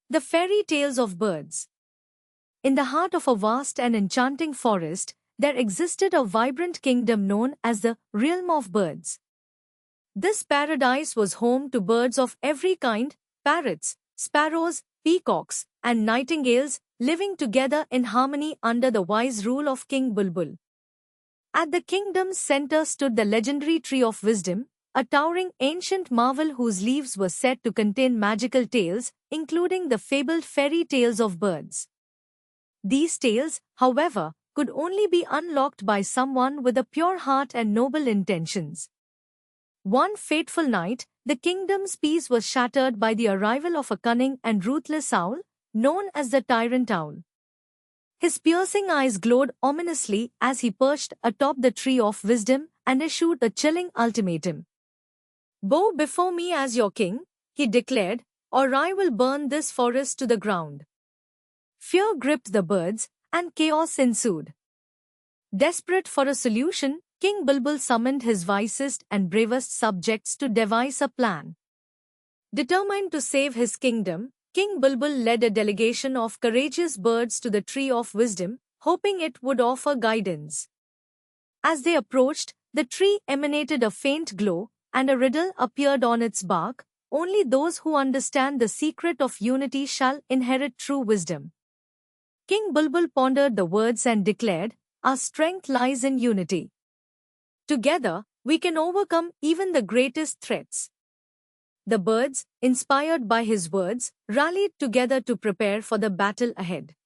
The Fairy Tales of Birds. In the heart of a vast and enchanting forest, there existed a vibrant kingdom known as the realm of birds. This paradise was home to birds of every kind: parrots, sparrows, peacocks, and nightingales, living together in harmony under the wise rule of King Bulbul. At the kingdom's center stood the legendary Tree of Wisdom, a towering ancient marvel whose leaves were said to contain magical tales, including the fabled fairy tales of birds. These tales, however, could only be unlocked by someone with a pure heart and noble intentions. One fateful night, the kingdom's peace was shattered by the arrival of a cunning and ruthless owl, known as the Tyrant Owl. His piercing eyes glowed ominously as he perched atop the Tree of Wisdom and issued a chilling ultimatum. "Bow before me as your king," he declared, "or I will burn this forest to the ground." Fear gripped the birds, and chaos ensued. Desperate for a solution, King Bulbul summoned his wisest and bravest subjects to devise a plan. Determined to save his kingdom, King Bulbul led a delegation of courageous birds to the Tree of Wisdom, hoping it would offer guidance. As they approached, the tree emanated a faint glow, and a riddle appeared on its bark: "Only those who understand the secret of unity shall inherit true wisdom." King Bulbul pondered the words and declared, "Our strength lies in unity. Together, we can overcome even the greatest threats." The birds, inspired by his words, rallied together to prepare for the battle ahead.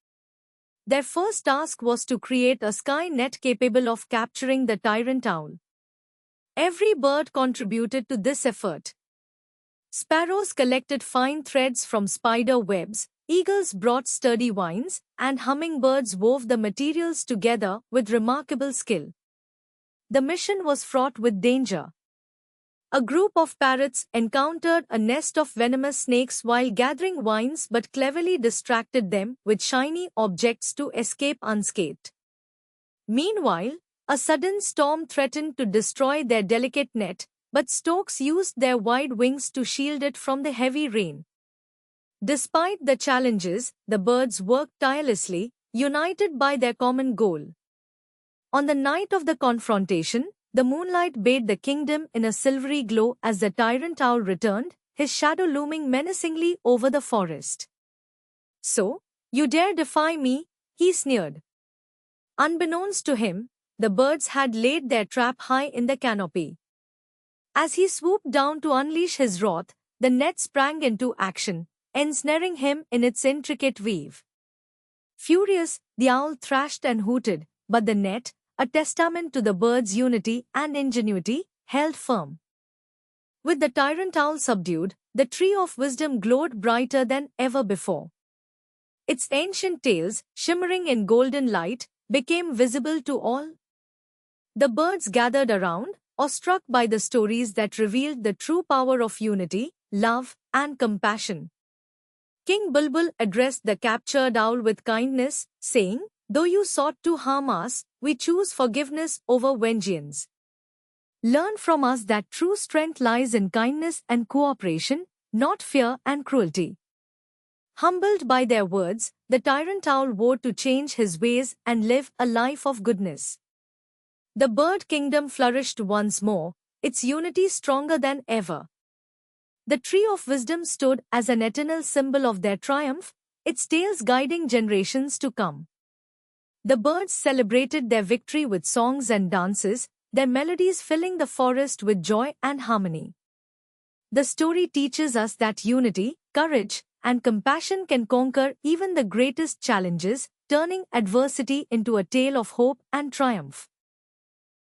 Their first task was to create a sky net capable of capturing the Tyrant Owl. Every bird contributed to this effort. Sparrows collected fine threads from spider webs, eagles brought sturdy vines, and hummingbirds wove the materials together with remarkable skill. The mission was fraught with danger. A group of parrots encountered a nest of venomous snakes while gathering vines but cleverly distracted them with shiny objects to escape unscathed. Meanwhile, a sudden storm threatened to destroy their delicate net, but storks used their wide wings to shield it from the heavy rain. Despite the challenges, the birds worked tirelessly, united by their common goal. On the night of the confrontation, the moonlight bathed the kingdom in a silvery glow as the Tyrant Owl returned, his shadow looming menacingly over the forest. "So, you dare defy me?" he sneered. Unbeknownst to him, the birds had laid their trap high in the canopy. As he swooped down to unleash his wrath, the net sprang into action, ensnaring him in its intricate weave. Furious, the owl thrashed and hooted, but the net, a testament to the bird's unity and ingenuity, held firm. With the Tyrant Owl subdued, the Tree of Wisdom glowed brighter than ever before. Its ancient tales, shimmering in golden light, became visible to all. The birds gathered around, awestruck by the stories that revealed the true power of unity, love, and compassion. King Bulbul addressed the captured owl with kindness, saying, "Though you sought to harm us, we choose forgiveness over vengeance. Learn from us that true strength lies in kindness and cooperation, not fear and cruelty." Humbled by their words, the Tyrant Owl vowed to change his ways and live a life of goodness. The bird kingdom flourished once more, its unity stronger than ever. The Tree of Wisdom stood as an eternal symbol of their triumph, its tales guiding generations to come. The birds celebrated their victory with songs and dances, their melodies filling the forest with joy and harmony. The story teaches us that unity, courage, and compassion can conquer even the greatest challenges, turning adversity into a tale of hope and triumph.